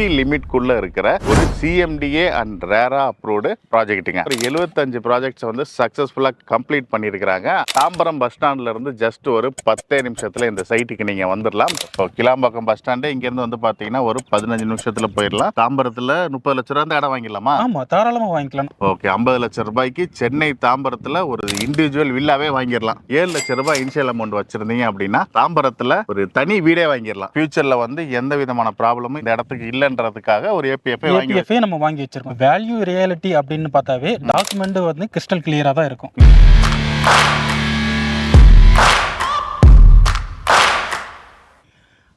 City லிமிட்குள்ள இருக்கிற ஒரு CMDA and ரேரா அப்ரூவ்டு ப்ராஜெக்ட்டுங்க. ஒரு 75 ப்ராஜெக்ட்ஸ் வந்து சக்சஸ்ஃபுல்லா கம்ப்ளீட் பண்ணியிருக்கிறாங்க. தாம்பரம் பஸ் ஸ்டாண்ட்ல இருந்து ஜஸ்ட் ஒரு 10 நிமிஷத்துல இந்த சைட்டுக்கு நீங்க வந்துடலாம். இப்போ கிளாம்பாக்கம் பஸ் ஸ்டாண்டு இங்க இருந்து வந்து பாத்தீங்கன்னா ஒரு 15 நிமிஷத்துல போயிடலாம். தாம்பரத்துல 30 லட்சம் ரூபாய் இடம் வாங்கிடலாமா? ஆமா, தாராளமா வாங்கிக்கலாம். ஓகே, 50 லட்சம் ரூபாய்க்கு சென்னை தாம்பரத்துல ஒரு இண்டிவிஜுவல் வில்லாவே வாங்கிடலாம். 7 லட்சம் ரூபாய் இனிஷியல் அமௌண்ட் வச்சிருந்தீங்க அப்படின்னா தாம்பரத்துல ஒரு தனி வீடே வாங்கிடலாம். ஃபியூச்சர்ல வந்து எந்த விதமான ப்ராப்ளமும் இந்த இடத்துக்கு இல்லன்றதுக்காக ஒரு ஏபிஎஃப் நம்ம வாங்கி வச்சிருக்கோம். வேல்யூ ரியாலிட்டி அப்படின்னு பார்த்தாவே டாக்குமெண்ட் வந்து கிறிஸ்டல் கிளியரா தான் இருக்கும்.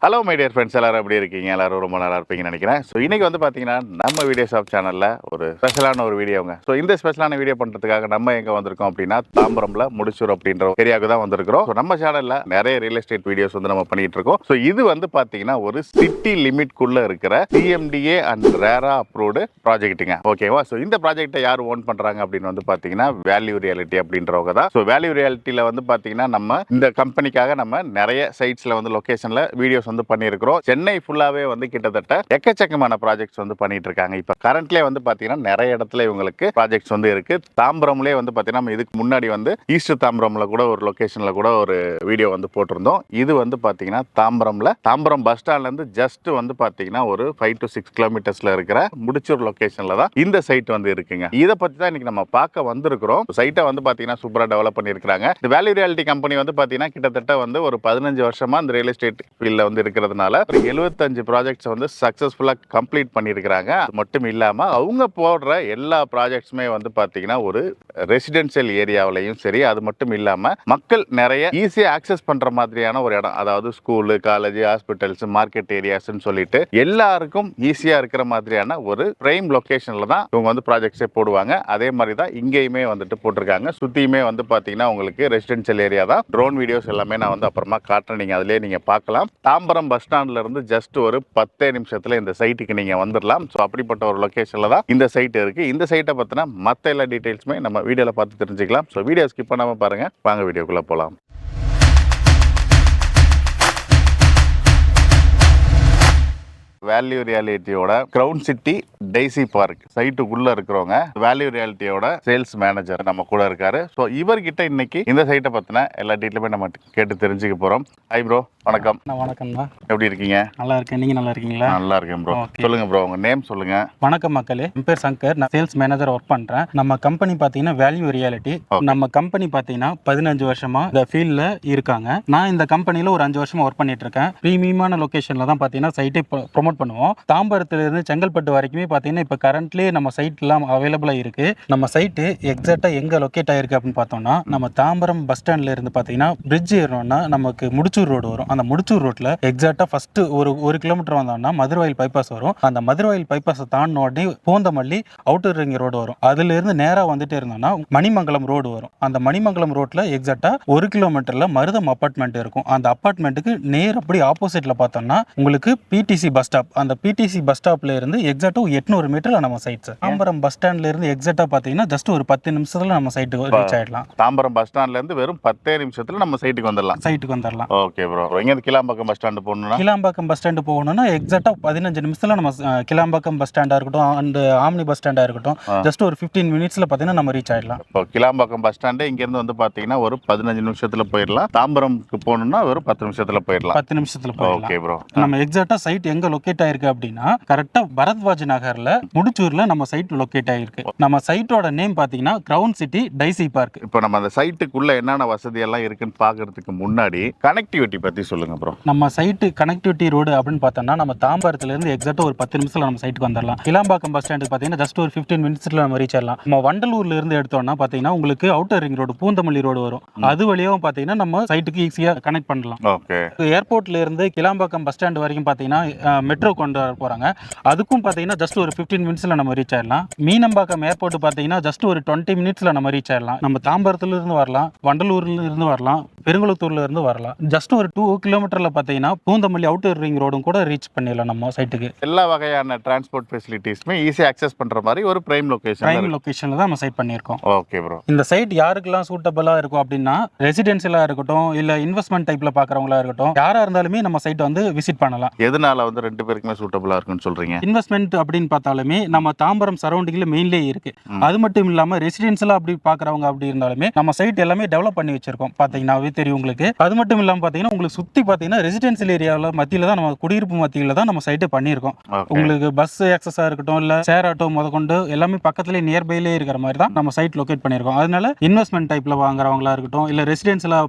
ஹலோ மை டியர் ஃப்ரெண்ட்ஸ், எல்லாரும் எப்படி இருக்கீங்க? எல்லாரும் ரொம்ப நல்லா இருப்பீங்கன்னு நினைக்கிறேன். ஸோ இன்னைக்கு வந்து பார்த்தீங்கன்னா நம்ம வீடியோ ஷாப் சேனலில் ஒரு ஸ்பெஷலான ஒரு வீடியோங்க. ஸோ இந்த ஸ்பெஷலான வீடியோ பண்ணுறதுக்காக நம்ம எங்கே வந்திருக்கோம் அப்படின்னா தாம்பரம்ல முடிச்சூர் அப்படின்ற ஏரியாவுக்கு தான் வந்திருக்கிறோம். ஸோ நம்ம சேனலில் நிறைய ரியல் எஸ்டேட் வீடியோஸ் வந்து நம்ம பண்ணிட்டு இருக்கோம். ஸோ இது வந்து பார்த்தீங்கன்னா ஒரு சிட்டி லிமிட்குள்ளே இருக்கிற சிஎம்டிஏ அண்ட் ரேரா அப்ரூவ்டு ப்ராஜெக்ட்டுங்க. ஓகேவா? ஸோ இந்த ப்ராஜெக்ட்டை யார் ஓன் பண்ணுறாங்க அப்படின்னு வந்து பார்த்தீங்கன்னா வேல்யூ ரியாலிட்டி அப்படின்றவங்க தான். ஸோ வேல்யூ ரியாலிட்டியில் வந்து பார்த்தீங்கன்னா நம்ம இந்த கம்பெனிக்காக நம்ம நிறைய சைட்ஸில் வந்து லொக்கேஷனில் வீடியோஸ் வந்து பண்ணியிருக்கிறோம். சென்னை ஃபுல்லாவே வந்து கிட்டத்தட்ட எக்கச்சக்கமான ப்ராஜெக்ட்ஸ் வந்து பண்ணிட்டு இருக்காங்க. இப்போ கரண்ட்லேயே வந்து பார்த்தீங்கன்னா நிறைய இடத்துல இவங்களுக்கு ப்ராஜெக்ட்ஸ் வந்து இருக்கு. தாம்பரம்லேயே வந்து பார்த்தீங்கன்னா இதுக்கு முன்னாடி வந்து ஈஸ்ட் தாம்பரம்ல கூட ஒரு லொகேஷன்ல கூட ஒரு வீடியோ வந்து போட்டிருந்தோம். இது வந்து பார்த்தீங்கன்னா தாம்பரம் பஸ் ஸ்டாண்ட்ல இருந்து ஜஸ்ட் வந்து பார்த்தீங்கன்னா ஒரு 5 to 6 கிலோமீட்டர்ஸ்ல இருக்கிற முடிச்சூர் லொகேஷன்ல தான் இந்த சைட் வந்து இருக்குங்க. இதை பத்தி தான் இன்னைக்கு நம்ம பார்க்க வந்திருக்கிறோம். சைட்டை வந்து பார்த்தீங்கன்னா சூப்பரா டெவலப் பண்ணியிருக்காங்க. இந்த வேல்யூ ரியாலிட்டி கம்பெனி வந்து பார்த்தீங்கன்னா கிட்டத்தட்ட வந்து ஒரு 15 வருஷமா இந்த ரியல் எஸ்டேட் ஃபீல்ட்ல வந்து இருக்கிறதுனால ஒரு 75 ப்ராஜெக்ட்ஸ் வந்து சக்சஸ்ஃபுல்லா கம்ப்ளீட் பண்ணியிருக்கிறாங்க. அது மட்டும் இல்லாம அவங்க போடுற எல்லா ப்ராஜெக்ட்ஸுமே வந்து பார்த்தீங்கன்னா ஒரு ரெசிடென்ஷியல் ஏரியாவிலையும் சரி, அது மட்டும் இல்லாம மக்கள் நிறைய ஈஸியா ஆக்சஸ் பண்ற மாதிரியான ஒரு இடம், அதாவது ஸ்கூலு, காலேஜ், ஹாஸ்பிட்டல்ஸ், மார்க்கெட் ஏரியாஸ்ன்னு சொல்லிட்டு எல்லாருக்கும் ஈஸியா இருக்கிற மாதிரியான ஒரு பிரைம் லொகேஷன்ல தான் இவங்க வந்து ப்ராஜெக்ட்ஸே போடுவாங்க. அதே மாதிரி தான் இங்கேயுமே வந்துட்டு போட்டிருக்காங்க. சுத்தியுமே வந்து பாத்தீங்கன்னா உங்களுக்கு ரெசிடென்ஷியல் ஏரியா தான். ட்ரோன் வீடியோஸ் எல்லாமே நான் வந்து அப்புறமா காட்டுறேன், நீங்க அதிலே நீங்க பார்க்கலாம். தாம்பரம் பஸ் ஸ்டாண்ட்ல இருந்து ஜஸ்ட் ஒரு 10 நிமிஷத்துல இந்த சைட்டுக்கு நீங்க வந்துடலாம். ஸோ அப்படிப்பட்ட ஒரு லொகேஷன்ல தான் இந்த சைட் இருக்கு. இந்த சைட்டை பத்தின மற்ற எல்லா டீடைல்ஸுமே நம்ம வீடியோல பார்த்து தெரிஞ்சுக்கலாம். ஸோ வீடியோ ஸ்கிப் பண்ணாம பாருங்க. வாங்க வீடியோக்குள்ள போலாம். வேல்யூ ரியாலிட்டியோட கிரவுன் சிட்டி டெய்சி பார்க் சைட்டுக்குள்ள இருக்கிறவங்க வேல்யூ ரியாலிட்டியோட சேல்ஸ் மேனேஜர் நம்ம கூட இருக்காரு. ஸோ இவர்கிட்ட இன்னைக்கு இந்த சைட்டை பத்தின எல்லா டீட்டெயிலுமே நம்ம கேட்டு தெரிஞ்சுக்க போறோம். ஹை ப்ரோ, வணக்கம். வணக்கம்ண்ணா, எப்படி இருக்கீங்க? நல்லா இருக்கேன். நீங்க நல்லா இருக்கீங்களா? நல்லா இருக்கேன் ப்ரோ. சொல்லுங்க ப்ரோ, உங்க நேம் சொல்லுங்க. வணக்கம் மக்களே, என் பேர் சங்கர். நான் சேல்ஸ் மேனேஜர் ஒர்க் பண்றேன். நம்ம கம்பெனி பாத்தீங்கன்னா வேல்யூ ரியாலிட்டி. நம்ம கம்பெனி பாத்தீங்கன்னா 15 வருஷமா இந்த ஃபீல்ட்ல இருக்காங்க. நான் இந்த கம்பெனில ஒரு 5 வருஷமா ஒர்க் பண்ணிட்டு இருக்கேன். பிரீமியமான லொகேஷன்ல தான் பாத்தீங்கன்னா சைட்டை ப்ரொமோட் பண்ணுவோம். தாம்பரத்துல இருந்து செங்கல்பட்டு வரைக்குமே பாத்தீங்கன்னா இப்ப கரண்ட்லயே நம்ம சைட் எல்லாம் அவைலபிளா இருக்கு. நம்ம சைட்டு எக்ஸாக்டா எங்க லொகேட் ஆயிருக்கு அப்படின்னு பார்த்தோம்னா, நம்ம தாம்பரம் பஸ் ஸ்டாண்ட்ல இருந்து பாத்தீங்கன்னா பிரிட்ஜ் ஏறணும்னா நமக்கு முடிச்சூர் ரோடு வரும். அந்த முடிச்சூர் ரோட்ல எக்ஸாக்டா ஃபர்ஸ்ட் ஒரு கிலோமீட்டர் வந்தோம்னா மதுரவாயில் பைபாஸ் வரும். அந்த மதுரவாயில் பைபாஸ் தாண்டின உடனே பூந்தமல்லி அவுட்டர் ரிங் ரோடு வரும். அதுல இருந்து நேரா வந்துட்டே இருந்தோம்னா மணிமங்கலம் ரோடு வரும். அந்த மணிமங்கலம் ரோட்ல எக்ஸாக்டா 1 கிலோமீட்டர்ல மருதம் அபார்ட்மெண்ட் இருக்கும். அந்த அபார்ட்மெண்ட்டுக்கு நேர் அப்படி ஆப்போசிட்ல பார்த்தோம்னா உங்களுக்கு பிடிசி பஸ் ஸ்டாப். அந்த பிடிசி பஸ் ஸ்டாப்ல இருந்து எக்ஸாக்டா 800 மீட்டர்ல நம்ம சைட். தாம்பரம் பஸ் ஸ்டாண்ட்ல இருந்து எக்ஸாக்டா பாத்தீங்கன்னா ஜஸ்ட் ஒரு 10 நிமிஷத்துல நம்ம சைட்டுக்கு ரீச் ஆயிடலாம். தாம்பரம் பஸ் ஸ்டாண்ட்ல இருந்து வெறும் 10 நிமிஷத்துல நம்ம சைட்டுக்கு வந்துடலாம். Okay bro. எங்க இருந்து கிளாம்பாக்கம் பஸ் ஸ்டாண்ட் போகணும்னா, கிளாம்பாக்கம் பஸ் ஸ்டாண்ட் போகணும்னா எக்ஸாக்டா 15 நிமிஷத்துல நம்ம கிளாம்பாக்கம் பஸ் ஸ்டாண்டா இருக்கட்டும் அண்ட் ஆம்னி பஸ் ஸ்டாண்டா இருக்கட்டும் ஜஸ்ட் ஒரு 15 மினிட்ஸ்ல பாத்தீங்கன்னா நம்ம ரீச் ஆயிடலாம். இப்போ கிளாம்பாக்கம் பஸ் ஸ்டாண்ட் இங்க இருந்து வந்து பாத்தீங்கன்னா ஒரு 15 நிமிஷத்துல போயிடலாம். தாம்பரம்க்கு போகணும்னா வெறும் 10 நிமிஷத்துல போயிடலாம். 10 நிமிஷத்துல போயிடலாம். Okay bro. நம்ம எக்ஸாக்டா சைட் எங்க லொகேட் ஆயிருக்கு அப்படின்னா கரெக்டா பரத்வாஜ் நகர்ல முடிச்சூர்ல நம்ம சைட் லொகேட் ஆயிருக்கு. நம்ம சைட்டோட நேம் பாத்தீங்கன்னா கிரவுன் சிட்டி டைசி பார்க். இப்போ நம்ம அந்த சைட்டுக்குள்ள என்னென்ன வசதி எல்லாம் இருக்குன்னு பாக்குறதுக்கு முன்னாடி கனெக்டிவிட்டி பத்தி சொல்லுங்க ப்ரோ. நம்ம சைட்டு கனெக்டிவிட்டி ரோடு அப்படின்னு பார்த்தோம்னா நம்ம தாம்பரத்துல இருந்து எக்ஸாக்டா ஒரு 10 நிமிஷத்துல நம்ம சைட்டுக்கு வந்துடலாம். கிளாம்பாக்கம் பஸ் ஸ்டாண்டுக்கு பாத்தீங்கன்னா ஜஸ்ட் ஒரு 15 மினிட்ஸ்ல நம்ம ரீச் ஆகலாம். நம்ம வண்டலூர்ல இருந்து எடுத்தோம்னா பாத்தீங்கன்னா உங்களுக்கு outer ring road Poonamallee road வரும். அது வழியாவும் பாத்தீங்கன்னா நம்ம சைட்டுக்கு ஈஸியா கனெக்ட் பண்ணலாம். ஓகே. ஏர்போர்ட்ல இருந்து கிளாம்பாக்கம் பஸ் ஸ்டாண்ட் வரைக்கும் பாத்தீங்கன்னா மெட்ரோ கொண்டு வர போறாங்க. அதுக்கும் பாத்தீங்கன்னா ஜஸ்ட் ஒரு 15 மினிட்ஸ்ல நம்ம ரீச் ஆயிடலாம். மீனம்பாக்கம் ஏர்போர்ட் பாத்தீங்கன்னா ஜஸ்ட் ஒரு 20 மினிட்ஸ்ல நம்ம ரீச் ஆயிடலாம். நம்ம தாம்பரத்துல இருந்து வரலாம், வண்டலூர்ல இருந்து வரலாம், பெருங்குளத்தூர்ல இருந்து வரலாம். ஜஸ்ட் ஒரு 2 கிலோமீட்டர்ல பாத்தீங்கன்னா பூந்தமல்லி அவுட்டர் ரிங் ரோடும் கூட ரீச் பண்ணிடலாம் நம்ம சைட்டுக்கு. எல்லா வகையான டிரான்ஸ்போர்ட் ஃபெசிலிட்டிஸ்மே ஈஸியா அக்சஸ் பண்ற மாதிரி ஒரு பிரைம் லொகேஷன்ல தான் நம்ம சைட் பண்ணியிருக்கோம். Okay bro. இந்த சைட் யாருக்கெல்லாம் சூட்டபிளா இருக்கும் அப்படின்னா ரெசிடென்சியலா இருக்கட்டும் இல்ல இன்வெஸ்ட்மெண்ட் டைப்ல பாக்குறவங்களா இருக்கட்டும் யாரா இருந்தாலுமே நம்ம சைட் வந்து விசிட் பண்ணலாம். எதனால வந்து 2 2 பேருக்குமே சூட்டபிளா இருக்குன்னு சொல்றீங்க. இன்வெஸ்ட்மெண்ட் அப்படின்னு பார்த்தாலுமே நம்ம தாம்பரம் சரௌண்டிங்ல மெயின்லேயே இருக்கு. அது மட்டும் இல்லாம ரெசிடென்ஷியலா அப்படி பாக்குறவங்க அப்படி இருந்தாலுமே நம்ம சைட் எல்லாமே டெவலப் பண்ணி வச்சிருக்கோம். பாத்தீங்கன்னாவே தெரியும் உங்களுக்கு. அது மட்டும் இல்லாம பாத்தீங்கன்னா உங்களுக்கு சுத்தி பாத்தீங்கன்னா ரெசிடென்ஷியல் ஏரியாவில் மத்தியில தான் நம்ம குடியிருப்பு மத்தியில தான் நம்ம சைட்டை பண்ணியிருக்கோம். உங்களுக்கு பஸ் ஆக்சஸா இருக்கட்டும் இல்ல ஷேர் ஆட்டோ முதற்கொண்டு எல்லாமே பக்கத்துலேயே நியர்பைலே இருக்கிற மாதிரி தான் நம்ம சைட் லொகேட் பண்ணியிருக்கோம். அதனால இன்வெஸ்ட்மெண்ட் டைப்ல வாங்குறவங்களா இருக்கட்டும் இல்ல ரெசிடென்ஷியலா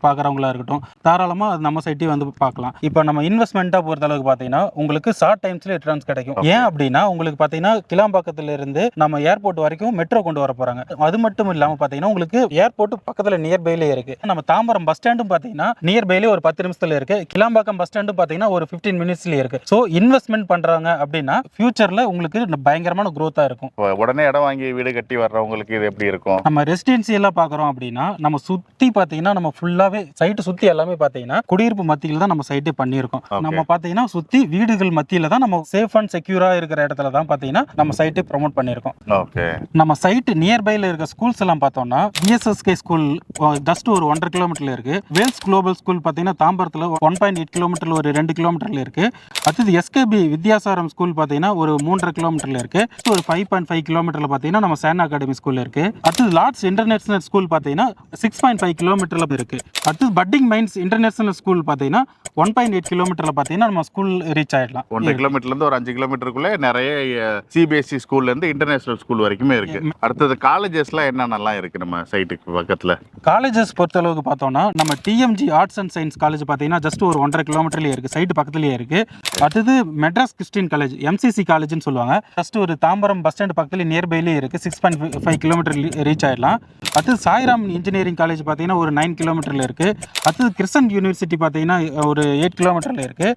பாக்குறவங்களா இருக்கட்டும் தாராளமா அது நம்ம சைட்டே வந்து பார்க்கலாம். இப்போ நம்ம இன்வெஸ்ட்மெண்ட்டா பொறுத்த அளவுக்கு பாத்தீங்கன்னா உங்களுக்கு ஷார்ட் டைம்ஸ்ல ரிட்டர்ன்ஸ் கிடைக்கும். ஏன் அப்படின்னா உங்களுக்கு பாத்தீங்கன்னா கிளாம்பாக்கத்துல இருந்து நம்ம ஏர்போர்ட் வரைக்கும் மெட்ரோ கொண்டு வர போறாங்க. அது மட்டும் இல்லாம பாத்தீங்கன்னா உங்களுக்கு ஏர்போர்ட் பக்கத்துல நியர்பைலே இருக்கு. நம்ம தாம்பரம் பஸ் ஸ்டாண்டும் பாத்தீங்கன்னா நியர்பைலே ஒரு 10 நிமிஷத்துல இருக்கு. கிளாம்பாக்கம் பஸ் ஸ்டாண்டும் பாத்தீங்கன்னா ஒரு 15 மினிட்ஸ்ல இருக்கு. சோ இன்வெஸ்ட்மெண்ட் பண்றாங்க அப்படின்னா ஃபியூச்சர்ல உங்களுக்கு பயங்கரமான growth-ஆ இருக்கும். உடனே இடம் வாங்கி வீடு கட்டி வர்றவங்களுக்கு இது எப்படி இருக்கும்? நம்ம ரெசிடென்சியலா பாக்குறோம் அப்படின்னா நம்ம சுத்தி பாத்தீங்கன்னா நம்ம ஃபுல்லாவே சைட் சுத்தி எல்லாமே பாத்தீங்கன்னா குடியிருப்பு மத்தியில தான் நம்ம சைட்டே பண்ணியிருக்கோம். நம்ம பாத்தீங்கன்னா சுத்தி வீடுகள் மத்தியில தான் நம்ம சேஃப் அண்ட் செக்யூரா இருக்கிற இடத்துல தான் பாத்தீங்கன்னா நம்ம சைட்டை ப்ரோமோட் பண்ணியிருக்கோம். நம்ம சைட் நியர்பைல இருக்க ஸ்கூல்ஸ் எல்லாம் பார்த்தோம்னா BSSK ஸ்கூல் ஜஸ்ட் ஒரு 1.5 கிலோமீட்டர்ல இருக்கு. வேல்ஸ் குளோபல் ஸ்கூல் பாத்தீங்கன்னா தாம்பரத்துல 1.8 கிலோமீட்டர்ல ஒரு 2 கிலோமீட்டர்ல இருக்கு. அடுத்தது SKB வித்யாசாரம் ஸ்கூல் பாத்தீங்கன்னா ஒரு 3.5 கிலோமீட்டர்ல இருக்கு. ஒரு 5.5 கிலோமீட்டர்ல பாத்தீங்கன்னா நம்ம சேன் அகாடமி ஸ்கூல் இருக்கு. அடுத்தது லார்ட்ஸ் இன்டர்நேஷனல் ஸ்கூல் பாத்தீங்கன்னா 6.5 கிலோமீட்டர்ல இருக்கு. அடுத்தது பட்டிங் மைன்ஸ் இன்டர்நேஷனல் ஸ்கூல் பாத்தீங்கன்னா 1.8 கிலோமீட்டர்ல பாத்தீங்கன்னா நம்ம ஸ்கூல் ரீச் ஆயிடலாம். 1.5 கிலோமீட்டர்ல இருந்து ஒரு 5 கிலோமீட்டருக்குள்ள நிறைய CBSE ஸ்கூல்ல இருந்து இன்டர்நேஷனல் ஸ்கூல் வரைக்குமே இருக்கு. அடுத்தது காலேஜஸ்லாம் என்னென்னலாம் இருக்கு நம்ம சைட்டுக்கு பக்கத்துல? காலேஜஸ் பொறுத்த அளவுக்கு பார்த்தோம்னா நம்ம TMG arts and science college பாத்தீங்கன்னா ஜஸ்ட் ஒரு 1.5 கிலோமீட்டர்லயே இருக்கு. சைட் பக்கத்துலயே இருக்கு. அடுத்தது மெட்ராஸ் கிறிஸ்டியன் காலேஜ் MCC காலேஜ்னு சொல்லுவாங்க. ஜஸ்ட் ஒரு தாம்பரம் பஸ் ஸ்டாண்ட் பக்கத்துல நியர்பைலே இருக்கு. 6.5 கிலோமீட்டர் ரீச் ஆயிடலாம். அடுத்தது சாய்ராம் இன்ஜினியரிங் காலேஜ் பாத்தீங்கன்னா ஒரு 9 கிலோமீட்டர்ல இருக்கு. அடுத்தது கிறிஸ்டன் யூனிவர்சிட்டி பாத்தீங்கன்னா ஒரு 8 கிலோமீட்டர்ல இருக்கு.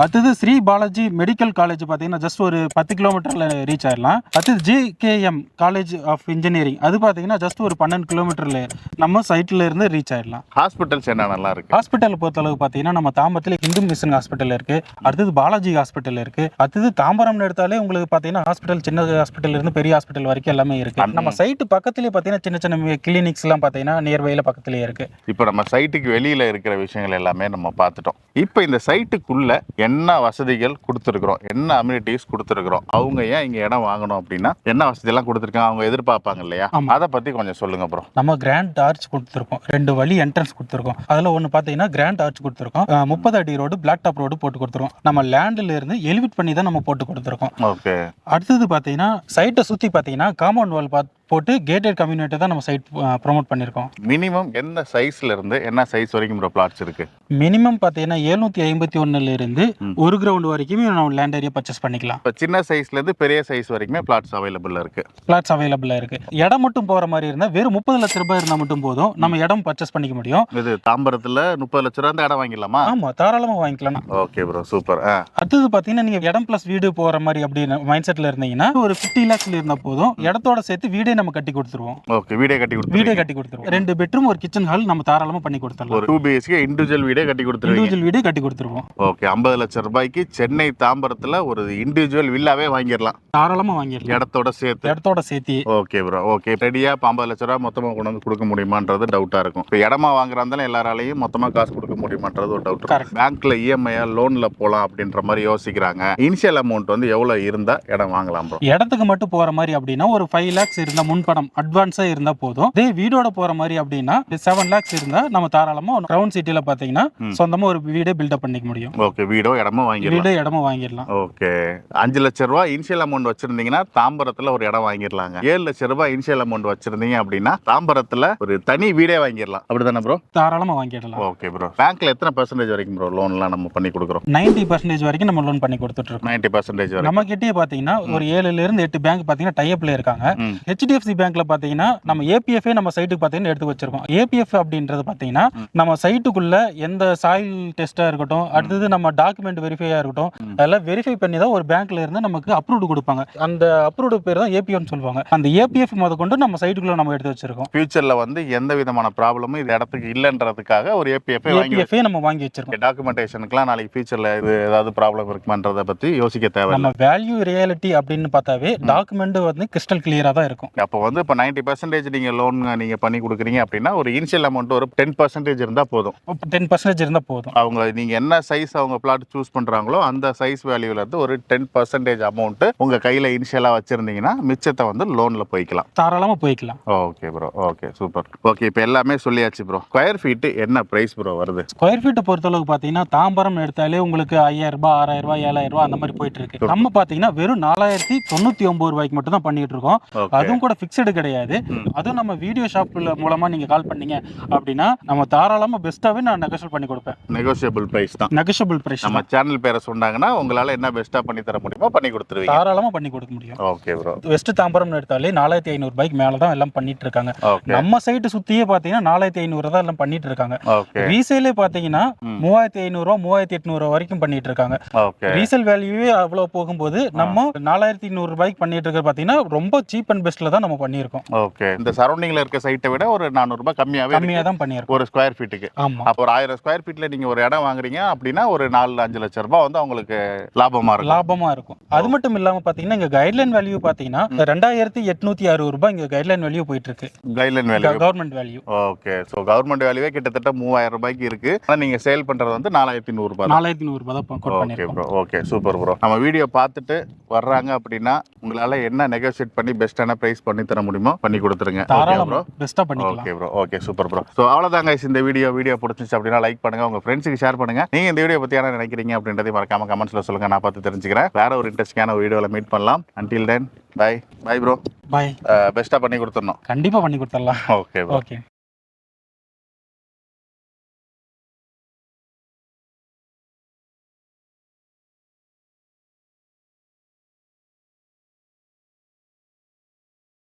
அடுத்தது ஸ்ரீ பாலாஜி மெடிக்கல் காலேஜ் பாத்தீங்கன்னா ஜஸ்ட் ஒரு 10 கிலோமீட்டர்ல ரீச் ஆயிடலாம். அடுத்தது JKM காலேஜ் ஆஃப் இன்ஜினியரிங் அது பாத்தீங்கன்னா ஜஸ்ட் ஒரு 12 கிலோமீட்டர்ல நம்ம சைட்ல இருந்து ரீச் ஆயிடலாம். ஹாஸ்பிட்டல்ஸ் என்னென்னலாம் இருக்கு? ஹாஸ்பிட்டல் பொறுத்த அளவுக்கு பாத்தீங்கன்னா நம்ம தாம்பரத்துல இந்து மிஷன் ஹாஸ்பிட்டல் இருக்கு. அடுத்தது பாலாஜி ஹாஸ்பிட்டல் இருக்கு. அடுத்தது தாம்பரம் எடுத்தாலே உங்களுக்கு பாத்தீங்கன்னா ஹாஸ்பிட்டல் சின்ன ஹாஸ்பிட்டல் இருந்து பெரிய ஹாஸ்பிட்டல் வரைக்கும் எல்லாமே இருக்கு. நம்ம சைட்டு பக்கத்துலயே பாத்தீங்கன்னா சின்ன சின்ன கிளினிக்ஸ் எல்லாம் பாத்தீங்கன்னா நியர்பைல பக்கத்துலயே இருக்கு. இப்போ நம்ம சைட்டுக்கு வெளியில இருக்கிற விஷயங்கள் எல்லாமே நம்ம பார்த்துட்டோம். இப்போ இந்த சைட்டுக்குள்ள என்ன வசதிகள் கொடுத்துருக்குறோம், என்ன அம்யூனிட்டிஸ் கொடுத்துருக்குறோம், அவங்க ஏன் இங்க இடம் வாங்கணும் அப்படின்னா என்ன வசதி எல்லாம் கொடுத்துருக்காங்க அவங்க எதிர்பார்ப்பாங்க இல்லையா? அதை பத்தி கொஞ்சம் சொல்லுங்க ப்ரோ. நம்ம கிராண்ட் ஆர்ச் கொடுத்துருக்கோம். 2 வழி என்ட்ரன்ஸ் கொடுத்துருக்கோம். அதுல ஒன்னு பாத்தீங்கன்னா கிராண்ட் ஆர்ச் கொடுத்துருக்கோம். 30 அடி ரோடு பிளாக் டாப் ரோடு போட்டு கொடுத்துருக்கோம். நம்ம லேண்ட்ல இருந்து எலிவேட் பண்ணி தான் நம்ம போட்டு கொடுத்துருக்கோம். ஓகே. அடுத்தது பாத்தீங்கன்னா சைட்டை சுத்தி பாத்தீங்கன்னா காம்பவுண்ட் வால் போட்டு கேட்டட் கம்யூனிட்டி தான் நம்ம சைட் ப்ரோமோட் பண்ணிருக்கோம். மினிமம் எந்த சைஸ்ல இருந்து என்ன சைஸ் வரைக்கும் ப்ரோ பிளாட்ஸ் இருக்கு? மினிமம் பாத்தீங்கன்னா 751ல இருந்து 1 கிரவுண்ட் வரைக்கும் நம்ம லேண்ட் ஏரியா பர்ச்சேஸ் பண்ணிக்கலாம். இப்போ சின்ன சைஸ்ல இருந்து பெரிய சைஸ் வரைக்குமே பிளாட்ஸ் அவைலபிளா இருக்கு. பிளாட்ஸ் அவைலபிளா இருக்கு. இடம் மட்டும் போற மாதிரி இருந்தா வெறும் 30 லட்சம் ரூபாய் இருந்தா மட்டும் போதும் நம்ம இடம் பர்ச்சேஸ் பண்ணிக்க முடியும். இது தாம்பரத்துல 30 லட்சம் ரூபாய் இடம் வாங்கிடலாமா? ஆமா, தாராளமா வாங்கிக்கலாம். Okay bro, super. அடுத்தது பாத்தீங்கன்னா நீங்க இடம் பிளஸ் வீடு போற மாதிரி அப்படின்னு மைண்ட் செட்ல இருந்தீங்கன்னா ஒரு 50 lakhsல இருந்தா போதும் இடத்தோட சேர்த்து வீடே நம்ம கட்டி கொடுத்துருவோம். ஓகே, வீடே கட்டி கொடுத்துருவோம். 2 பெட்ரூம் ஒரு கிச்சன் ஹால் நம்ம தாராளமா பண்ணி கொடுத்துறலாம். ஒரு 2 BHK இண்டிவிஜுவல் வீடே கட்டி கொடுத்துருவோம். ஓகே, 50 லட்சம் ரூபாய்க்கு சென்னை தாம்பரத்துல ஒரு இண்டிவிஜுவல் வில்லாவே வாங்கிடலாம். தாராளமா வாங்கிடலாம் இடத்தோட சேர்த்து. Okay bro, okay. ரெடியா 50 லட்சம் ரூபாய் மொத்தமா கொண்டு வந்து கொடுக்க முடியுமான்றது டவுட்டா இருக்கும். இப்போ இடமா வாங்குறாந்தாலும் எல்லாராலையும் மொத்தமா காசு கொடுக்க முடியுமான்றது ஒரு டவுட். பேங்க்ல EMI லோன்ல போலாம் அப்படின்ற மாதிரி யோசிக்கிறாங்க. இனிஷியல் அமௌண்ட் வந்து எவ்வளவு இருந்தா இடம் வாங்கலாம் ப்ரோ? இடத்துக்கு மட்டும் போற மாதிரி அப்படின்னா ஒரு 5 lakhs இருந்தா முன்பணம் அட்வான்ஸா இருந்தா போதும். இதே வீடோட போற மாதிரி அப்படின்னா 7 lakhs இருந்தா நம்ம தாராளமா கிரவுண்ட் சிட்டில பாத்தீங்கன்னா சொந்தமா ஒரு வீடே பில்டப் பண்ணிக்க முடியும். ஓகே, வீடோ இடமும் வாங்கிடலாம். ஓகே, 5 லட்சம் ரூபாய் இனிஷியல் அமௌண்ட் வச்சிருந்தீங்கன்னா தாம்பரத்துல ஒரு இடம் வாங்கிடலாங்க. 7 லட்சம் ரூபாய் இனிஷியல் அமௌண்ட் வச்சிருந்தீங்க அப்படின்னா தாம்பரத்துல ஒரு தனி வீடே வாங்கிடலாம். அப்படிதானே ப்ரோ? தாராளமா வாங்கிடலாம். ஓகே ப்ரோ, பேங்க்ல எத்தனை % வரைக்கும் ப்ரோ லோன்லாம் நம்ம பண்ணி கொடுக்குறோம்? 90% வரைக்கும் நம்ம லோன் பண்ணி கொடுத்துட்டு இருக்கோம். 90% வரைக்கும். நம்ம கிட்டே பாத்தீங்கன்னா ஒரு 7ல இருந்து 8 பேங்க் பாத்தீங்கன்னா டைப்ல இருக்காங்க. HDFC பேங்க்ல பாத்தீங்கன்னா நம்ம APF நம்ம சைட்டுக்கு பாத்தீங்கன்னா எடுத்து வச்சிருக்கோம். APF அப்படின்றது பாத்தீங்கன்னா நம்ம சைட்டுக்குள்ள எந்த சாயில் டெஸ்டா இருக்கட்டும், அடுத்தது நம்ம டாக்குமெண்ட் வெரிஃபையா இருக்கட்டும், அதெல்லாம் வெரிஃபை பண்ணி தான் ஒரு பேங்க்ல இருந்து நமக்கு அப்ரூவ்ட் கொடுப்பாங்க. அந்த அப்ரூவ்டு பேர் தான் APF சொல்லுவாங்க. அந்த APF முத கொண்டு நம்ம சைட்டுக்குள்ள நம்ம எடுத்து வச்சிருக்கோம். ஃபியூச்சர்ல வந்து எந்த விதமான ப்ராப்ளமும் இந்த இடத்துக்கு இல்லன்றதுக்காக ஒரு APF நம்ம வாங்கி வச்சிருக்கோம். டாக்குமெண்டேஷனுக்குலாம் நாளைக்கு ஃபியூச்சர்ல இது ஏதாவது ப்ராப்ளம் இருக்குமான்றத பத்தி யோசிக்க தேவை. நம்ம வேல்யூ ரியாலிட்டி அப்படின்னு பார்த்தாவே டாக்குமெண்ட் வந்து கிறிஸ்டல் கிளியரா தான் இருக்கும். அப்போ வந்து இப்போ 90% நீங்கள் லோன் நீங்கள் பண்ணி கொடுக்குறீங்க அப்படின்னா ஒரு இனிஷியல் அமௌண்ட் ஒரு 10% இருந்தால் போதும். 10% இருந்தால் போதும். அவங்க நீங்கள் என்ன சைஸ் அவங்க பிளாட் சூஸ் பண்ணுறாங்களோ அந்த சைஸ் வேல்யூலேருந்து ஒரு 10% அமௌண்ட்டு உங்கள் கையில் இனிஷியலாக வச்சுருந்தீங்கன்னா மிச்சத்தை வந்து லோனில் போய்க்கலாம். தாராளமாக போய்க்கலாம். Okay bro, okay super. Okay, இப்போ எல்லாமே சொல்லியாச்சு ப்ரோ. ஸ்கொயர் ஃபீட்டு என்ன ப்ரைஸ் ப்ரோ வருது? ஸ்கொயர் ஃபீட்டை பொறுத்தளவுக்கு பார்த்தீங்கன்னா தாம்பரம் எடுத்தாலே உங்களுக்கு 5000 ரூபாய், 6000 ரூபாய், 7000 ரூபாய் அந்த மாதிரி போயிட்டு இருக்கு. நம்ம பார்த்தீங்கன்னா வெறும் 4099 ரூபாய்க்கு மட்டும் தான் பண்ணிட்டு இருக்கோம். அதுவும் கூட ஃபிக்ஸடு கிடையாது. அதுவும் நம்ம வீடியோ ஷாப்ல மூலமா நீங்க கால் பண்ணீங்க அப்படின்னா நம்ம தாராளமா பெஸ்ட்டாவே நான் நெகோஷியேட் பண்ணி கொடுப்பேன். நெகோஷியபிள் பிரைஸ் தான். Negotiable price. நம்ம சேனல் பேரை சொன்னாங்கன்னா உங்களால என்ன பெஸ்ட்டா பண்ணி தர முடியுமோ பண்ணி கொடுத்துருவீங்க. தாராளமா பண்ணி கொடுக்க முடியும். Okay bro. வெஸ்ட் தாம்பரம் எடுத்தாலே 4500 ரூபாய்க்கு மேல தான் எல்லாம் பண்ணிட்டு இருக்காங்க. நம்ம சைட் சுத்தியே பாத்தீங்கன்னா 4500 தான் எல்லாம் பண்ணிட்டு இருக்காங்க. ரீசேலே பாத்தீங்கன்னா 3500 ரூபாய் 3800 வரைக்கும் பண்ணிட்டு இருக்காங்க. ரீசேல் வேல்யூவே அவ்வளவு போகும்போது நம்ம 4500 ரூபாய்க்கு பண்ணிட்டு இருக்க பாத்தீங்கன்னா ரொம்ப சீப் அண்ட் பெஸ்ட்ல தான் நம்ம பண்ணியிருக்கோம். ஓகே, இந்த சரௌண்டிங்ல இருக்க சைட்டை விட ஒரு 400 ரூபாய் கம்மியா தான் பண்ணியிருக்கோம் ஒரு ஸ்கொயர் ஃபீட்டுக்கு. ஆமா, அப்போ ஒரு 1000 ஸ்கொயர் ஃபீட்ல நீங்க ஒரு இடம் வாங்குறீங்க அப்படின்னா ஒரு 4-5 லட்சம் ரூபாய் வந்து உங்களுக்கு லாபமா இருக்கும். அது மட்டும் இல்லாம பாத்தீங்கன்னா இங்க கைட்லைன் வேல்யூ பாத்தீங்கன்னா 2860 ரூபாய் இங்க கைட்லைன் வேல்யூ போயிட்டு இருக்கு. Guideline value government value. Okay, so government வேல்யூவே கிட்டத்தட்ட 3000 ரூபாய்க்கு இருக்கு. ஆனா நீங்க சேல் பண்றது வந்து 4100 ரூபாய். 4100 ரூபாய் தான் கோட் பண்ணிருக்கோம். Okay super bro. நம்ம வீடியோ பார்த்துட்டு வர்றாங்க அப்படின்னா உங்களால என்ன நெகோஷியேட் பண்ணி பெஸ்ட்டான பிரைஸ் பண்ணி தர முடியுமோ பண்ணி கொடுத்துருங்க. தாராளமா பெஸ்ட்டா பண்ணிக்கலாம். Okay bro, okay super bro. So அவ்வளவுதான் गाइस, இந்த வீடியோ பிடிச்சிச்சு அப்படின்னா லைக் பண்ணுங்க, உங்க ஃப்ரெண்ட்ஸுக்கு ஷேர் பண்ணுங்க. நீங்க இந்த வீடியோ பத்தி என்ன நினைக்கிறீங்க அப்படின்றதை மறக்காம கமெண்ட்ஸ்ல சொல்லுங்க, நான் பார்த்து தெரிஞ்சுக்கிறேன். வேற ஒரு இன்ட்ரெஸ்டிங்கான வீடியோல மீட் பண்ணலாம். until then bye bro. Bye. பெஸ்ட்டா பண்ணி கொடுத்துடணும். கண்டிப்பா பண்ணி கொடுத்துடலாம். ஓகே.